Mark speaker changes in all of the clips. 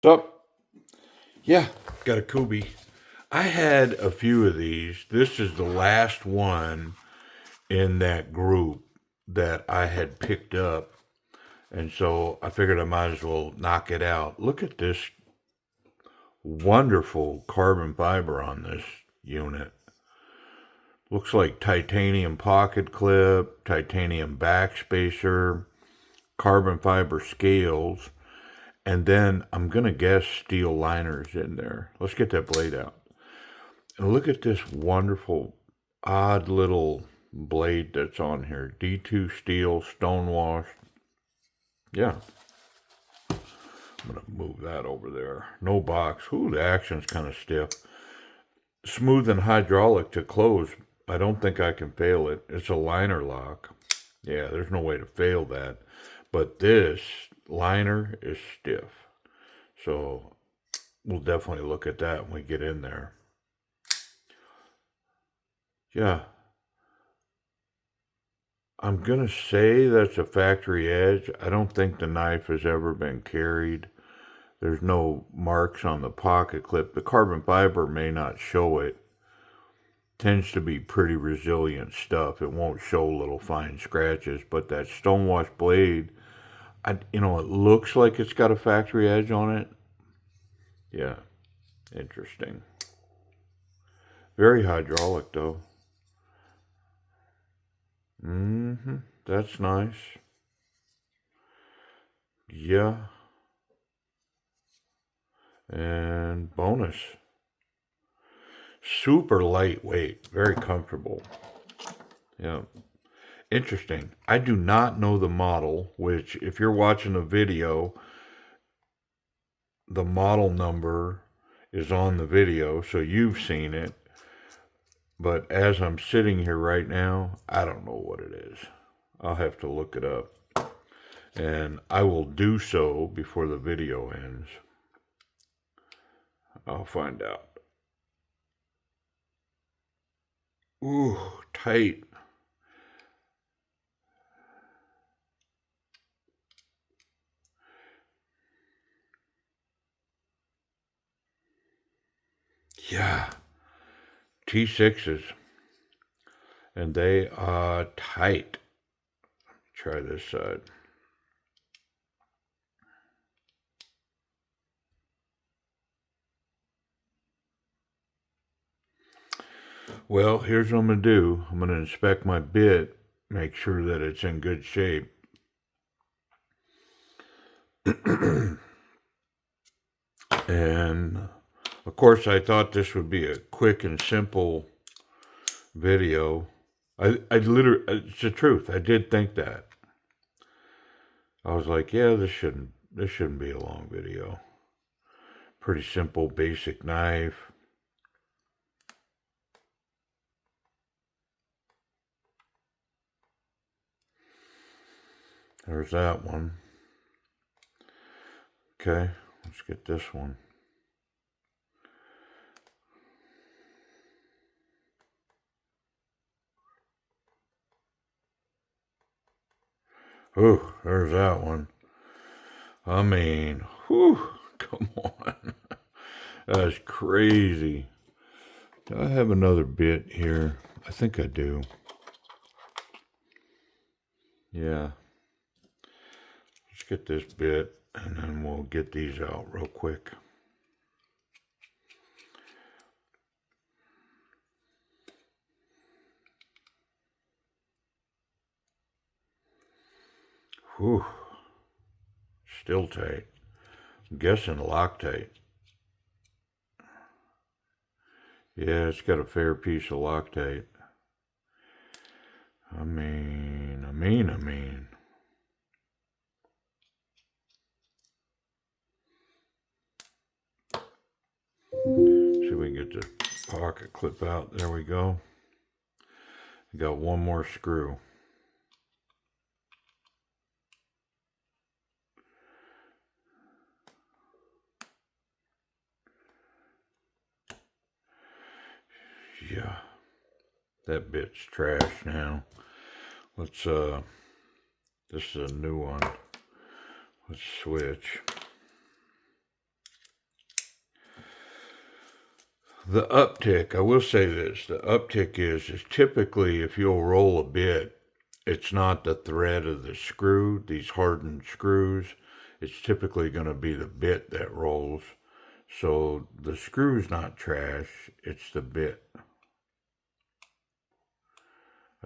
Speaker 1: What's up? Yeah, got a Kubey. I had a few of these. This is the last one in that group that I had picked up. And so I figured I might as well knock it out. Look at this wonderful carbon fiber on this unit. Looks like titanium pocket clip, titanium backspacer, carbon fiber scales, and then I'm going to guess steel liners in there. Let's get that blade out. And look at this wonderful, odd little blade that's on here. D2 steel, stonewash. Yeah. I'm going to move that over there. No box. Ooh, the action's kind of stiff. Smooth and hydraulic to close. I don't think I can fail it. It's a liner lock. Yeah, there's no way to fail that. But this liner is stiff. So we'll definitely look at that when we get in there. Yeah. I'm going to say that's a factory edge. I don't think the knife has ever been carried. There's no marks on the pocket clip. The carbon fiber may not show it. Tends to be pretty resilient stuff. It won't show little fine scratches, but that stonewash blade, it looks like it's got a factory edge on it. Yeah, interesting. Very hydraulic though. That's nice. Yeah. And bonus. Super lightweight, very comfortable. Yeah. Interesting. I do not know the model, which if you're watching the video, the model number is on the video, so you've seen it. But as I'm sitting here right now, I don't know what it is. I'll have to look it up. And I will do so before the video ends. I'll find out. Ooh, tight. Yeah. T6s. And they are tight. Try this side. Well, here's what I'm going to do. I'm going to inspect my bit, make sure that it's in good shape. And of course, I thought this would be a quick and simple video. I literally, it's the truth. I did think that. I was like, yeah, this shouldn't be a long video. Pretty simple, basic knife. There's that one. Okay, let's get this one. Ooh, there's that one. I mean, whew, come on. That's crazy. Do I have another bit here? I think I do. Yeah. Let's get this bit and then we'll get these out real quick. Whew. Still tight. I'm guessing Loctite. Yeah, it's got a fair piece of Loctite. I mean. See if we can get the pocket clip out. There we go. Got one more screw. Yeah, that bit's trash now. Let's, this is a new one. Let's switch. The uptick, I will say this, the uptick is typically if you'll roll a bit, it's not the thread of the screw, these hardened screws. It's typically going to be the bit that rolls. So the screw's not trash, it's the bit.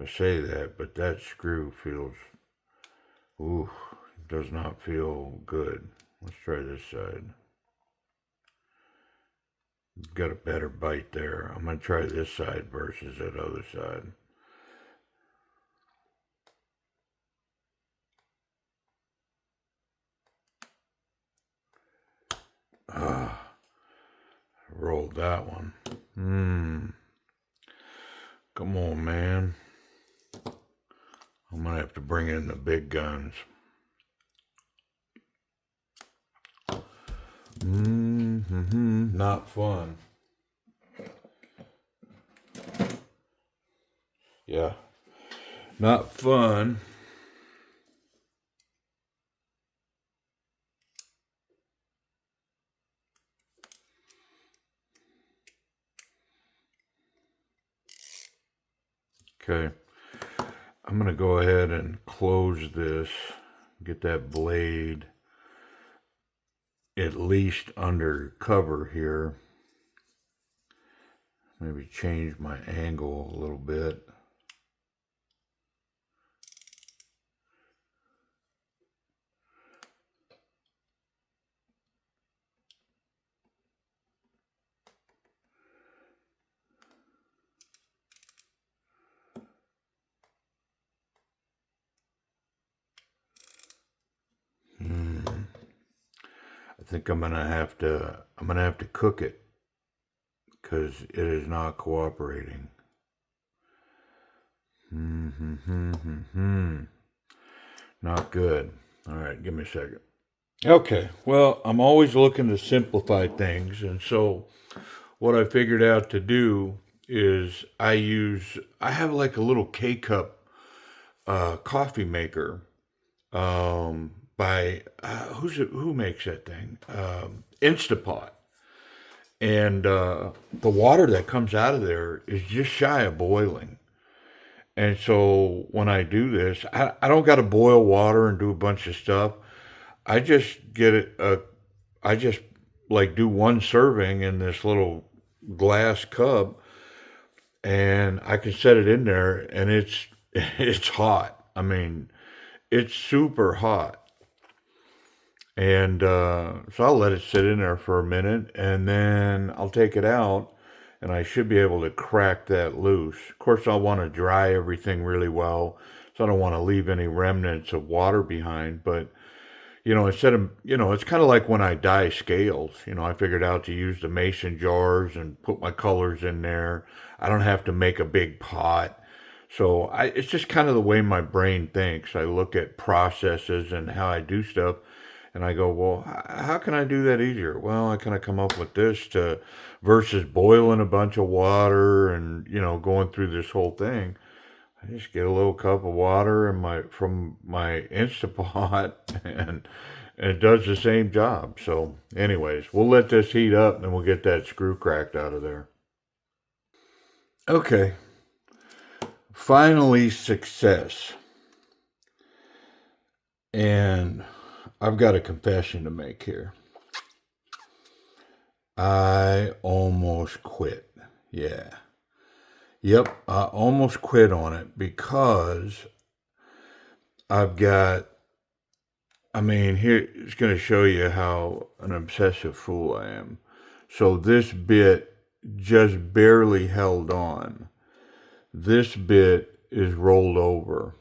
Speaker 1: I say that, but that screw feels, ooh, does not feel good. Let's try this side. Got a better bite there. I'm going to try this side versus that other side. Rolled that one. Come on, man. I'm going to have to bring in the big guns. Not fun. Yeah. Not fun. Okay. I'm going to go ahead and close this. Get that blade at least under cover here. Maybe change my angle a little bit. I think I'm gonna have to cook it because it is not cooperating. Not good. All right, give me a second. Okay, well, I'm always looking to simplify things, and so what I figured out to do is I have like a little K-cup coffee maker by who makes that thing? Instapot. And the water that comes out of there is just shy of boiling. And so when I do this, I don't got to boil water and do a bunch of stuff. I just get it. I just like do one serving in this little glass cup, and I can set it in there, and it's hot. I mean, it's super hot. And so I'll let it sit in there for a minute, and then I'll take it out, and I should be able to crack that loose. Of course, I'll want to dry everything really well, so I don't want to leave any remnants of water behind. But, instead of, it's kind of like when I dye scales. I figured out to use the mason jars and put my colors in there. I don't have to make a big pot. So it's just kind of the way my brain thinks. I look at processes and how I do stuff. And I go, well, how can I do that easier? Well, I kind of come up with this versus boiling a bunch of water and, going through this whole thing. I just get a little cup of water from my Instapot and it does the same job. So anyways, we'll let this heat up and we'll get that screw cracked out of there. Okay. Finally, success. And I've got a confession to make here. I almost quit. Yeah. Yep, I almost quit on it because here it's going to show you how an obsessive fool I am. So this bit just barely held on. This bit is rolled over.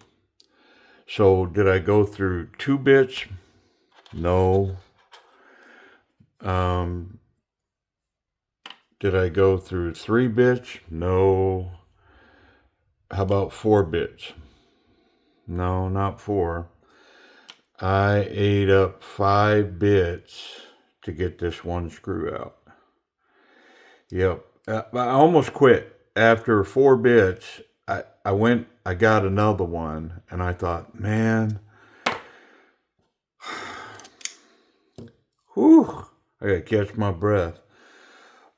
Speaker 1: So did I go through 2 bits? No. Did I go through 3 bits? No. How about 4 bits? No, not 4. I ate up 5 bits to get this one screw out. Yep. I almost quit. After 4 bits, I got another one, and I thought, man, whew, I gotta catch my breath.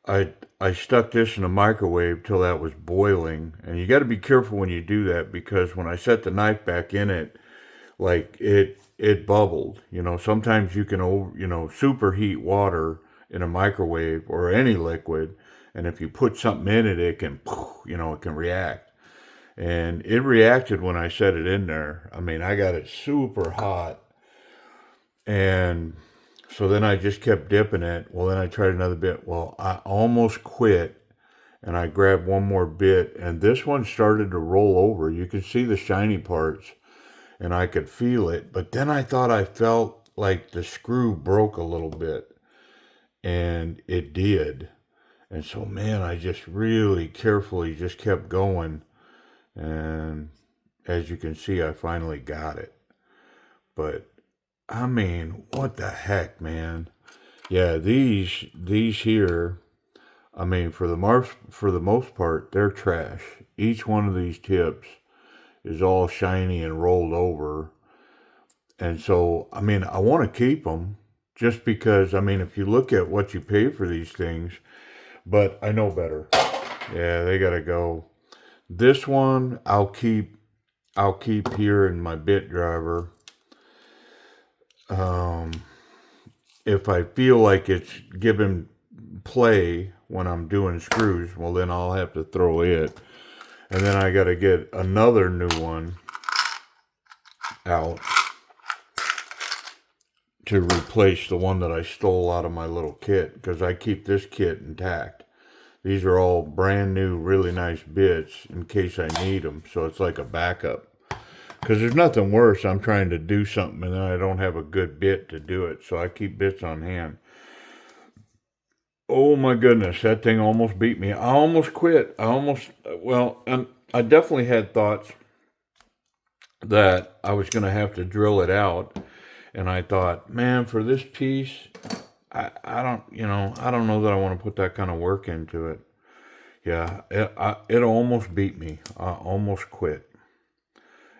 Speaker 1: I stuck this in a microwave till that was boiling, and you got to be careful when you do that because when I set the knife back in it, like it bubbled. You know, sometimes you can superheat water in a microwave or any liquid, and if you put something in it, it can it can react. And it reacted when I set it in there. I mean, I got it super hot, and so then I just kept dipping it. Well, then I tried another bit. Well, I almost quit, and I grabbed one more bit, and this one started to roll over. You can see the shiny parts, and I could feel it. But then I thought I felt like the screw broke a little bit, and it did. And so, man, I just really carefully just kept going, and as you can see, I finally got it. But I mean, what the heck, man? Yeah, these here, I mean, for the most part, they're trash. Each one of these tips is all shiny and rolled over. And so, I mean, I want to keep them just because, I mean, if you look at what you pay for these things, but I know better. Yeah, they got to go. This one I'll keep here in my bit driver. If I feel like it's giving play when I'm doing screws, well, then I'll have to throw it. And then I got to get another new one out to replace the one that I stole out of my little kit, because I keep this kit intact. These are all brand new, really nice bits in case I need them. So it's like a backup. Because there's nothing worse. I'm trying to do something and then I don't have a good bit to do it. So I keep bits on hand. Oh my goodness, that thing almost beat me. I almost quit. And I definitely had thoughts that I was going to have to drill it out. And I thought, man, for this piece, I don't know that I want to put that kind of work into it. Yeah, it almost beat me. I almost quit.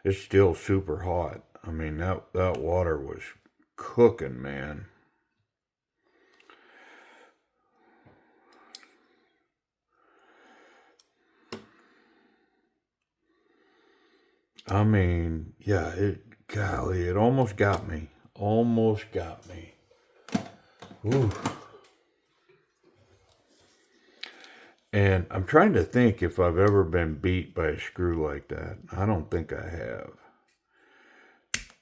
Speaker 1: It's still super hot. I mean, that water was cooking, man. I mean, yeah, golly, it almost got me. Almost got me. Ooh. And I'm trying to think if I've ever been beat by a screw like that. I don't think I have.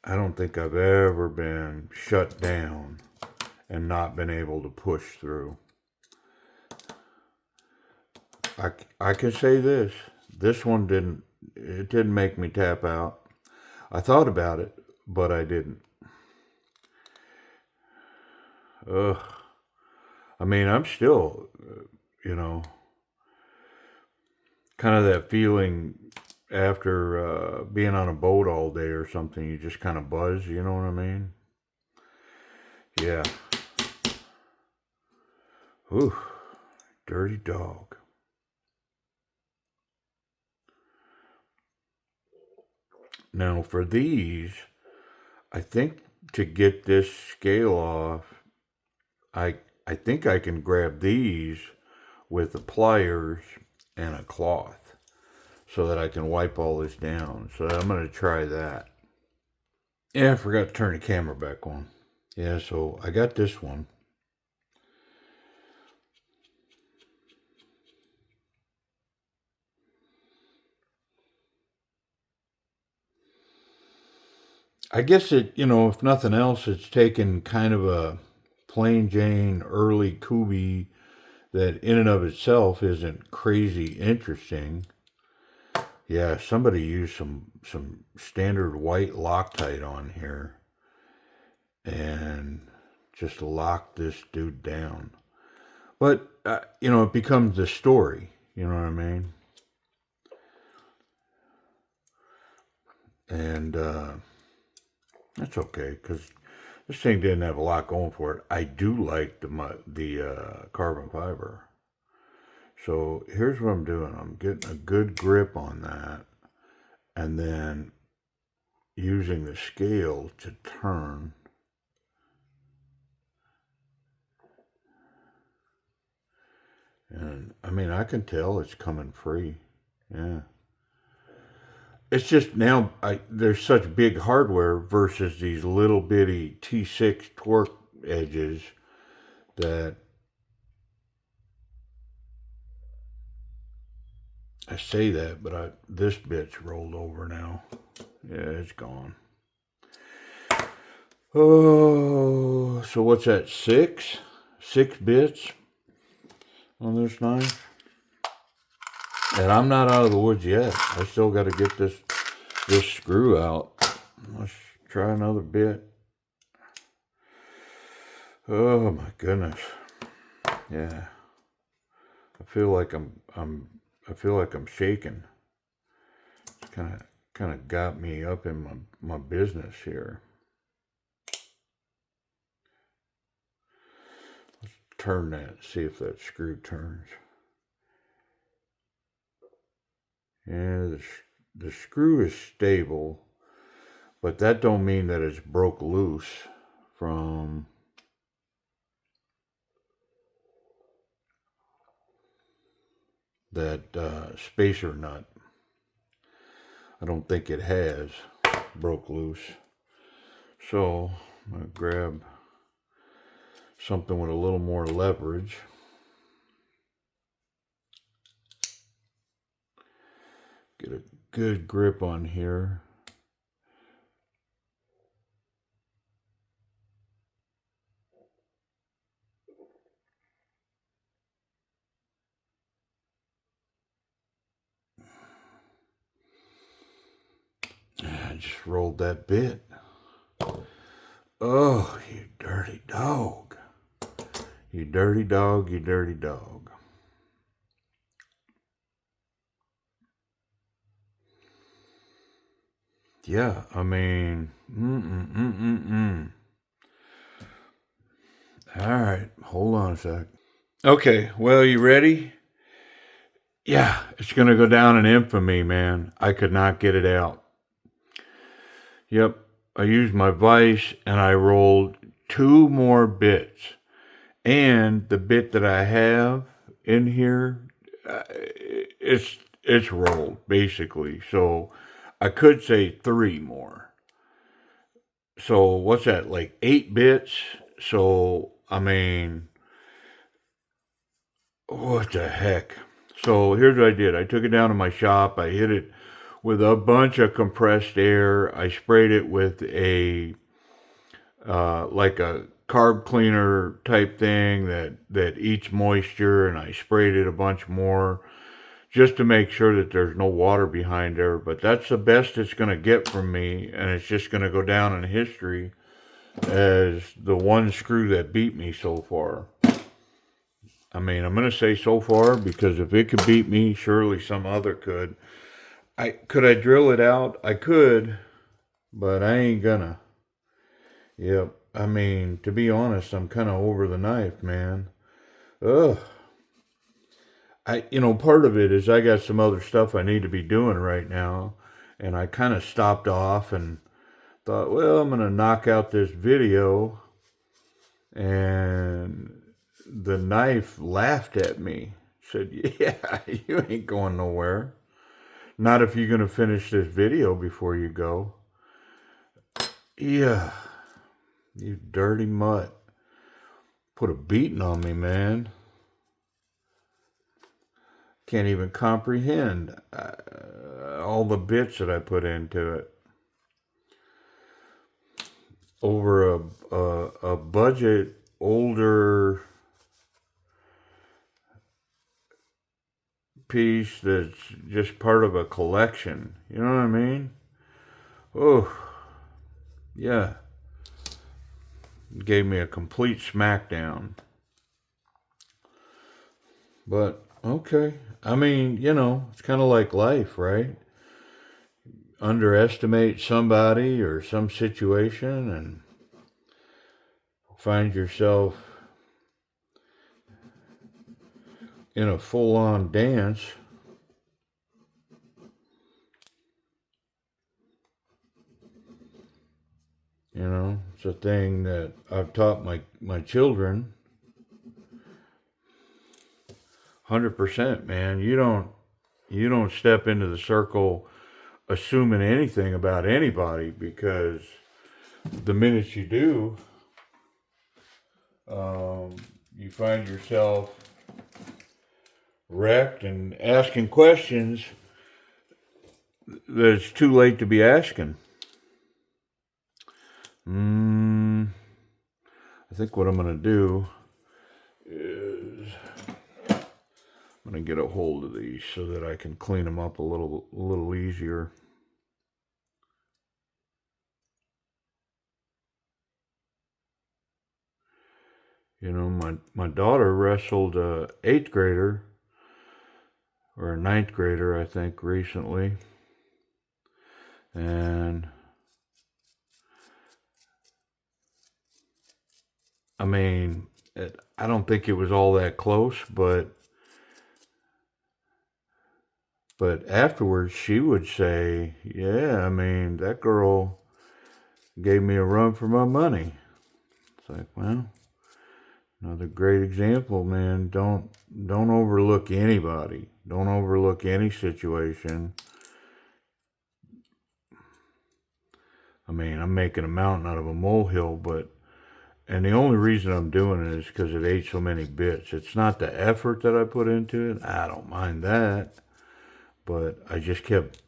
Speaker 1: I don't think I've ever been shut down and not been able to push through. I can say this. This one didn't make me tap out. I thought about it, but I didn't. Ugh. I mean, I'm still, kind of that feeling after being on a boat all day or something. You just kind of buzz, you know what I mean? Yeah. Ooh, dirty dog. Now for these, I think to get this scale off, I think I can grab these with the pliers and a cloth so that I can wipe all this down. So I'm going to try that. Yeah, I forgot to turn the camera back on. Yeah, so I got this one. I guess if nothing else, it's taken kind of a plain Jane early Kubey that in and of itself isn't crazy interesting. Yeah, somebody used some standard white Loctite on here and just locked this dude down. But it becomes the story. You know what I mean? And that's okay because this thing didn't have a lot going for it. I do like the carbon fiber. So here's what I'm doing. I'm getting a good grip on that, and then using the scale to turn. And I mean, I can tell it's coming free. Yeah. It's just now there's such big hardware versus these little bitty T6 torque edges that I say that, but this bit's rolled over now. Yeah, it's gone. Oh, so what's that? 6 bits on this knife, and I'm not out of the woods yet. I still got to get this screw out. Let's try another bit. Oh my goodness. Yeah. I feel like I'm shaking. It's kind of got me up in my business here. Let's turn that, see if that screw turns. Yeah, the screw is stable, but that don't mean that it's broke loose from that spacer nut. I don't think it has broke loose. So I'm going to grab something with a little more leverage. Get a good grip on here. I just rolled that bit. Oh, you dirty dog. You dirty dog, you dirty dog. Yeah, I mean, All right, hold on a sec. Okay, well, you ready? Yeah, it's going to go down in infamy, man. I could not get it out. Yep, I used my vise and I rolled 2 more bits. And the bit that I have in here, it's rolled, basically. So I could say 3 more. So what's that, like 8 bits? So, I mean, what the heck? So here's what I did. I took it down to my shop. I hit it with a bunch of compressed air. I sprayed it with a like a carb cleaner type thing that eats moisture, and I sprayed it a bunch more just to make sure that there's no water behind there. But that's the best it's going to get from me, and it's just going to go down in history as the one screw that beat me so far. I mean, I'm going to say so far because if it could beat me, surely some other could. Could I drill it out? I could, but I ain't gonna. Yep. I mean, to be honest, I'm kind of over the knife, man. Ugh. Part of it is I got some other stuff I need to be doing right now, and I kind of stopped off and thought, well, I'm gonna knock out this video, and the knife laughed at me. Said, "Yeah, you ain't going nowhere. Not if you're gonna finish this video before you go." Yeah, you dirty mutt. Put a beating on me, man. Can't even comprehend all the bits that I put into it. Over a budget, older piece that's just part of a collection. You know what I mean? Oh, yeah. Gave me a complete smackdown. But, okay. I mean, it's kind of like life, right? Underestimate somebody or some situation and find yourself in a full-on dance. It's a thing that I've taught my children. 100%, man. You don't step into the circle assuming anything about anybody, because the minute you do, you find yourself wrecked and asking questions that it's too late to be asking. I think what I'm going to do is I'm going to get a hold of these so that I can clean them up a little easier. You know, my daughter wrestled a 8th grader, or a 9th grader, I think, recently. And I mean, I don't think it was all that close, but afterwards she would say, yeah, I mean, that girl gave me a run for my money. It's like, well, another great example, man. Don't overlook anybody. Don't overlook any situation. I mean, I'm making a mountain out of a molehill, and the only reason I'm doing it is because it ate so many bits. It's not the effort that I put into it. I don't mind that, but I just kept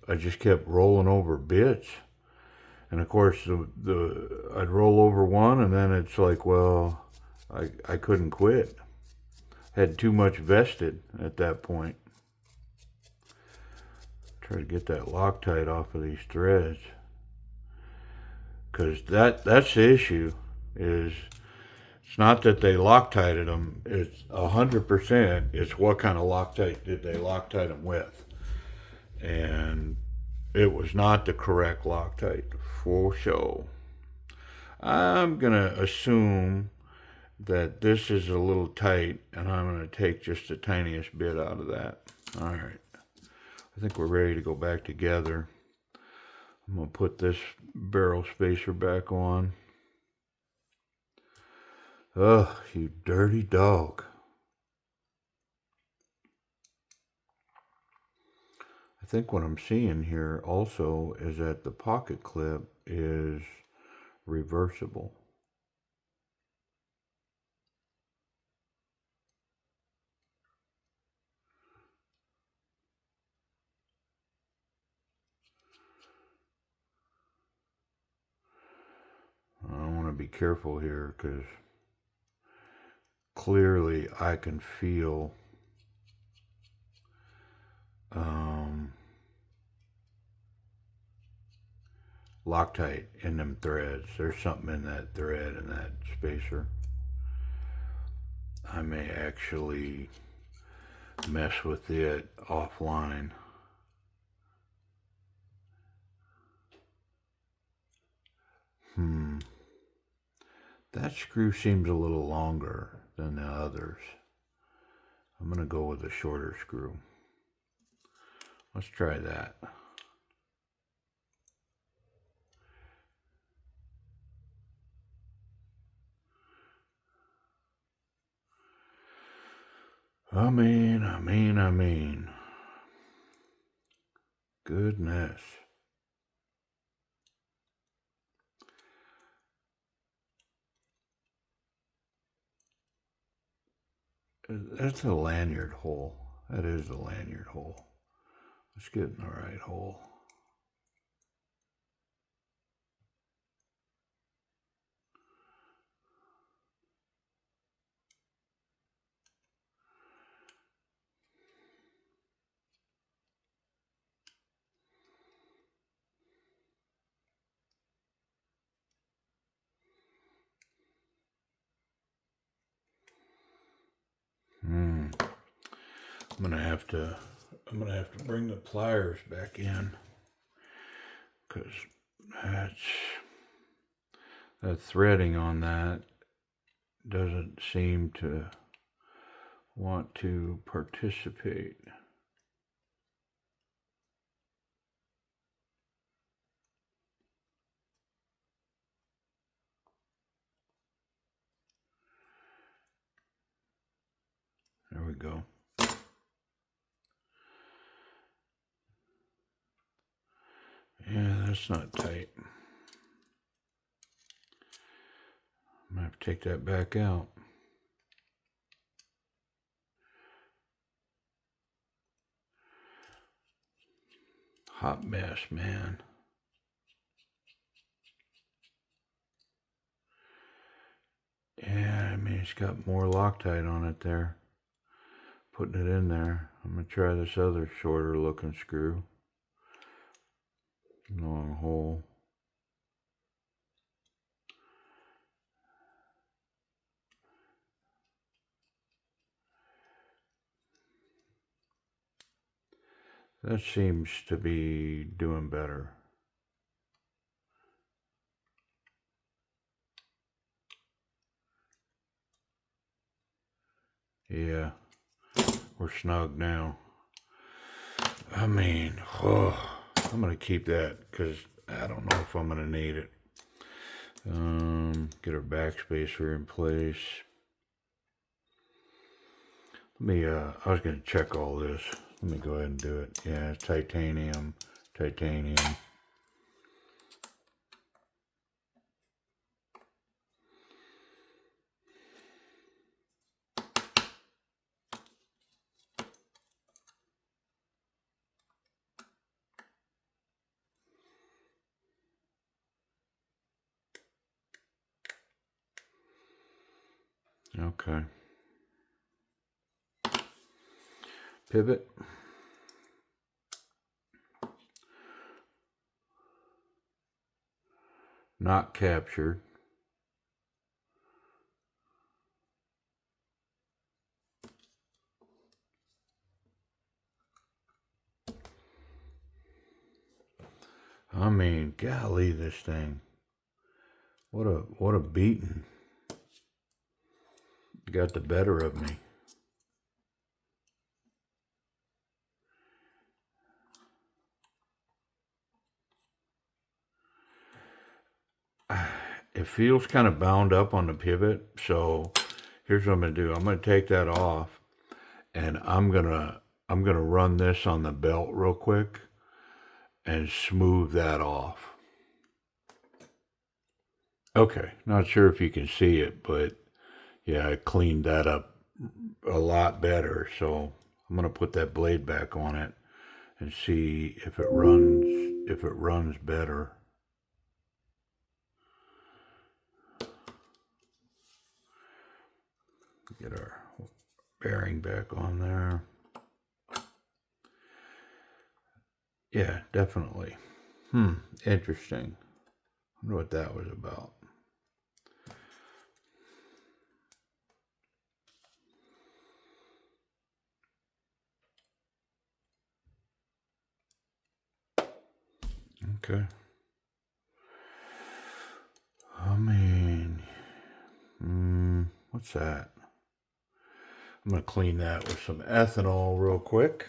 Speaker 1: rolling over bits. And of course, I'd roll over one, and then it's like, well, I couldn't quit. Had too much vested at that point. Try to get that Loctite off of these threads, because that's the issue. Is it's not that they Loctited them. It's 100%. It's what kind of Loctite did they Loctite them with, and it was not the correct Loctite for sure. I'm gonna assume that this is a little tight, and I'm gonna take just the tiniest bit out of that. All right, I think we're ready to go back together. I'm gonna put this barrel spacer back on. Ugh, you dirty dog. I think what I'm seeing here also is that the pocket clip is reversible. I want to be careful here, because clearly I can feel Loctite in them threads. There's something in that thread and that spacer. I may actually mess with it offline. That screw seems a little longer than the others. I'm going to go with a shorter screw. Let's try that. I mean. Goodness. That's a lanyard hole. That is a lanyard hole. Let's get in the right hole. I'm gonna have to bring the pliers back in, because that threading on that doesn't seem to want to participate. There we go. that's not tight. I'm gonna have to take that back out. Hot mess, man. Yeah, I mean, it's got more Loctite on it there. Putting it in there. I'm gonna try this other shorter looking screw. Long hole. That seems to be doing better. Yeah, we're snug now. I mean, I'm gonna keep that because I don't know if I'm gonna need it. Get our backspacer in place. Let me, I was gonna check all this. Let me go ahead and do it. Yeah, it's titanium. Okay. Pivot. Not captured. I mean, golly, this thing. What a beating. Got the better of me. It feels kind of bound up on the pivot, so here's what I'm gonna do. I'm gonna take that off, and I'm gonna run this on the belt real quick and smooth that off. Okay, not sure if you can see it, but yeah, I cleaned that up a lot better. So I'm gonna put that blade back on it and see if it runs better. Get our bearing back on there. Yeah, definitely. Interesting. I wonder what that was about. Okay. I mean, what's that? I'm going to clean that with some ethanol real quick.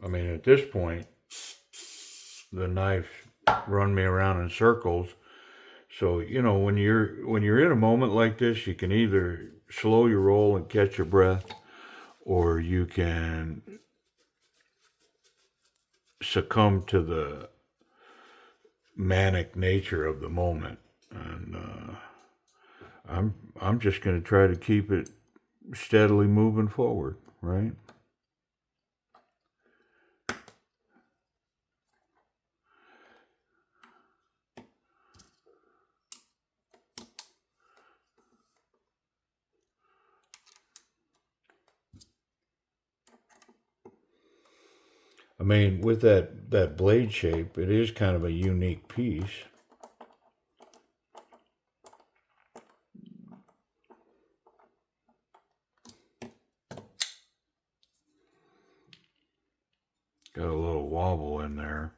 Speaker 1: I mean, at this point, the knife run me around in circles. So, you know, when you're in a moment like this, you can either slow your roll and catch your breath, or you can succumb to the manic nature of the moment. And I'm just going to try to keep it steadily moving forward, right? I mean, with that blade shape, it is kind of a unique piece. Got a little wobble in there.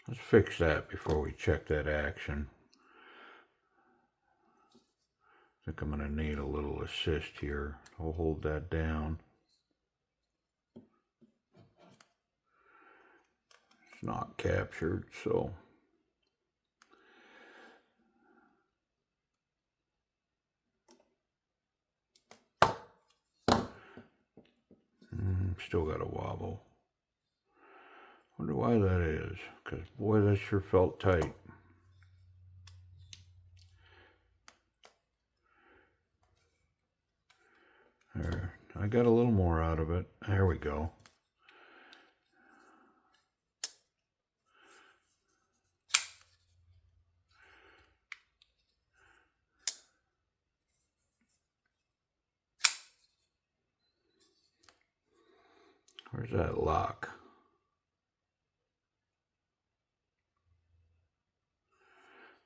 Speaker 1: Let's fix that before we check that action. I think I'm going to need a little assist here. I'll hold that down. It's not captured, so. still got a wobble. Wonder why that is, because boy, that sure felt tight. There, I got a little more out of it. There we go. Where's that lock?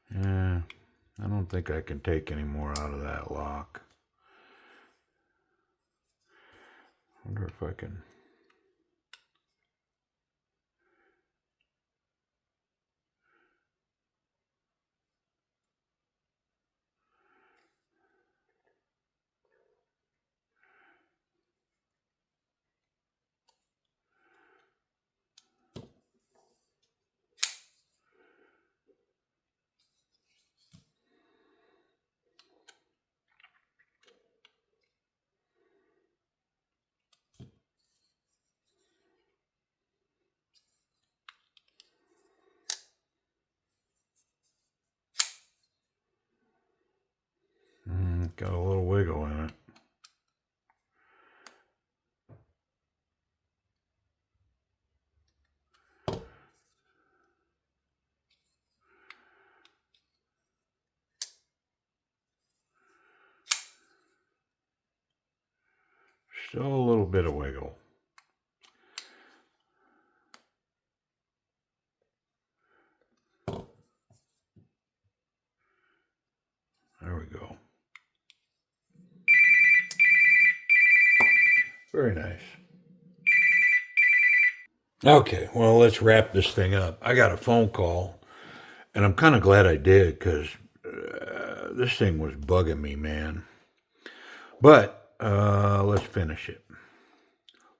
Speaker 1: Yeah, I don't think I can take any more out of that lock. Wonder if I can. Got a little wiggle in it. Still a little bit of wiggle. There we go. Very nice. Okay, well, let's wrap this thing up. I got a phone call, and I'm kind of glad I did, because this thing was bugging me, man. But let's finish it.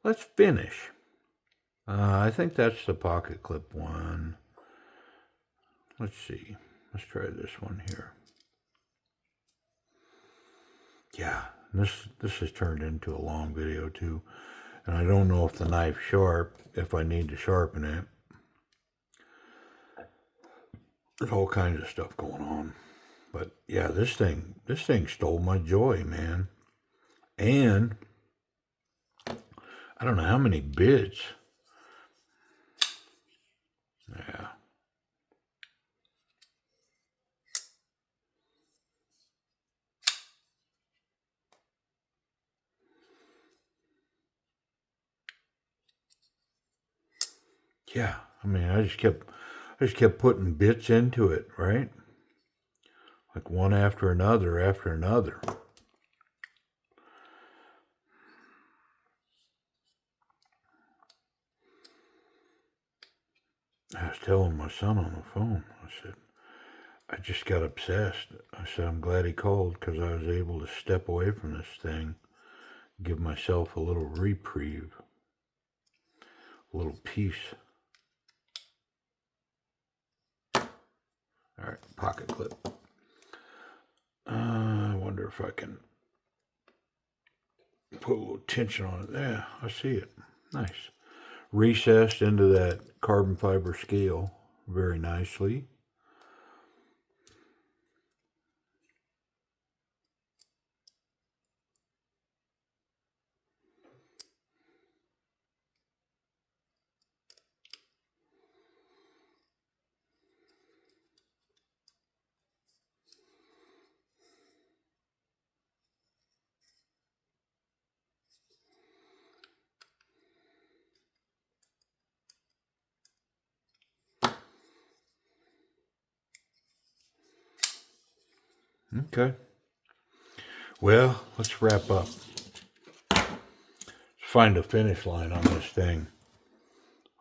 Speaker 1: Let's finish. I think that's the pocket clip one. Let's see. Let's try this one here. Yeah, this has turned into a long video too. And I don't know if the knife's sharp, if I need to sharpen it. There's all kinds of stuff going on. But yeah, this thing stole my joy, man. And I don't know how many bits. Yeah. Yeah, I mean, I just kept putting bits into it, right? Like one after another after another. I was telling my son on the phone, I said, I just got obsessed. I said, I'm glad he called, because I was able to step away from this thing, give myself a little reprieve, a little peace. All right, pocket clip. I wonder if I can put a little tension on it. Yeah, I see it. Nice. Recessed into that carbon fiber scale very nicely. Okay. Well, let's wrap up. Let's find a finish line on this thing.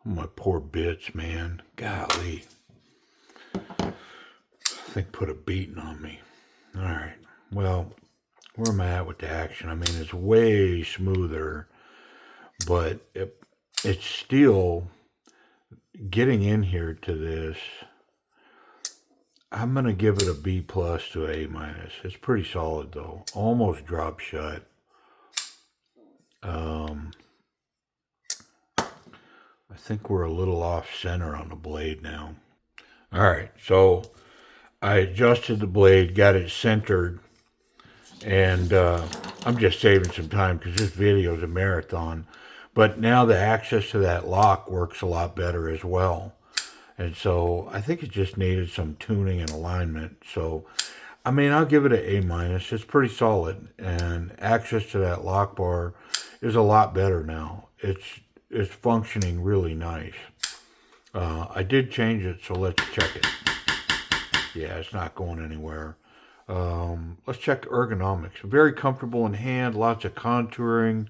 Speaker 1: Oh, my poor bits, man. Golly. I think put a beating on me. All right. Well, where am I at with the action? I mean, it's way smoother, but it's still getting in here to this. I'm going to give it a B plus to A minus. It's pretty solid though. Almost drop shut. I think we're a little off center on the blade now. All right, so I adjusted the blade, got it centered, and I'm just saving some time because this video is a marathon. But now the access to that lock works a lot better as well. And so I think it just needed some tuning and alignment. So, I mean, I'll give it an A minus. It's pretty solid. And access to that lock bar is a lot better now. It's functioning really nice. I did change it, so let's check it. Yeah, it's not going anywhere. Let's check ergonomics. Very comfortable in hand, lots of contouring.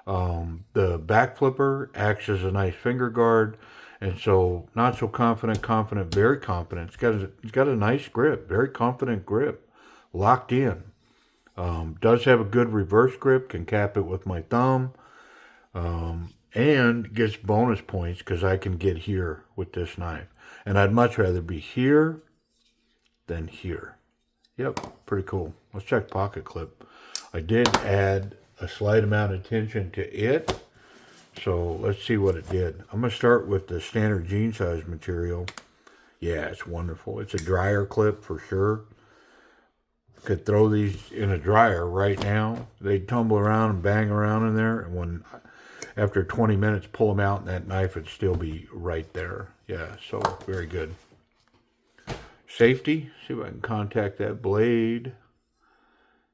Speaker 1: The back flipper acts as a nice finger guard, and so not so confident, confident, very confident. It's got a nice grip, very confident grip, locked in. Does have a good reverse grip, can cap it with my thumb, and gets bonus points because I can get here with this knife. And I'd much rather be here than here. Yep, pretty cool. Let's check pocket clip. I did add a slight amount of tension to it, so let's see what it did. I'm going to start with the standard jean size material. Yeah, it's wonderful. It's a dryer clip for sure. Could throw these in a dryer right now. They'd tumble around and bang around in there, and when after 20 minutes pull them out and that knife would still be right there. Yeah, so very good. Safety, see if I can contact that blade.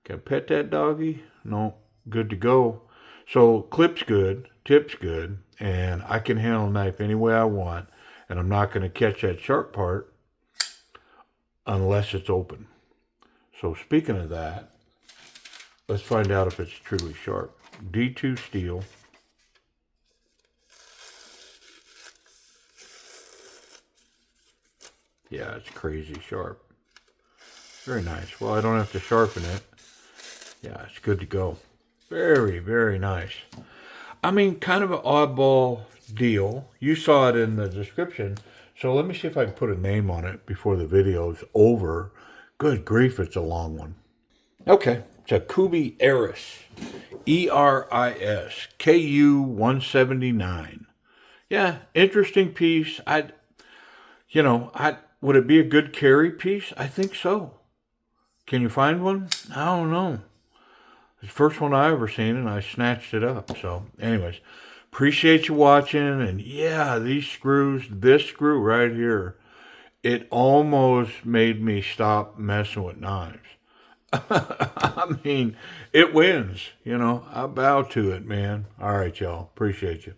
Speaker 1: Can I pet that doggy? No, good to go. So clip's good, tip's good, and I can handle a knife any way I want, and I'm not going to catch that sharp part unless it's open. So speaking of that, let's find out if it's truly sharp. D2 steel. Yeah, it's crazy sharp. Very nice. Well, I don't have to sharpen it. Yeah, it's good to go. Very, very nice. I mean, kind of an oddball deal. You saw it in the description. So let me see if I can put a name on it before the video's over. Good grief, it's a long one. Okay, it's a Kubey Eris. E-R-I-S. KU179. Yeah, interesting piece. Would it be a good carry piece? I think so. Can you find one? I don't know. It's the first one I ever seen, and I snatched it up. So, anyways, appreciate you watching. And yeah, these screws, this screw right here, it almost made me stop messing with knives. I mean, it wins. I bow to it, man. All right, y'all. Appreciate you.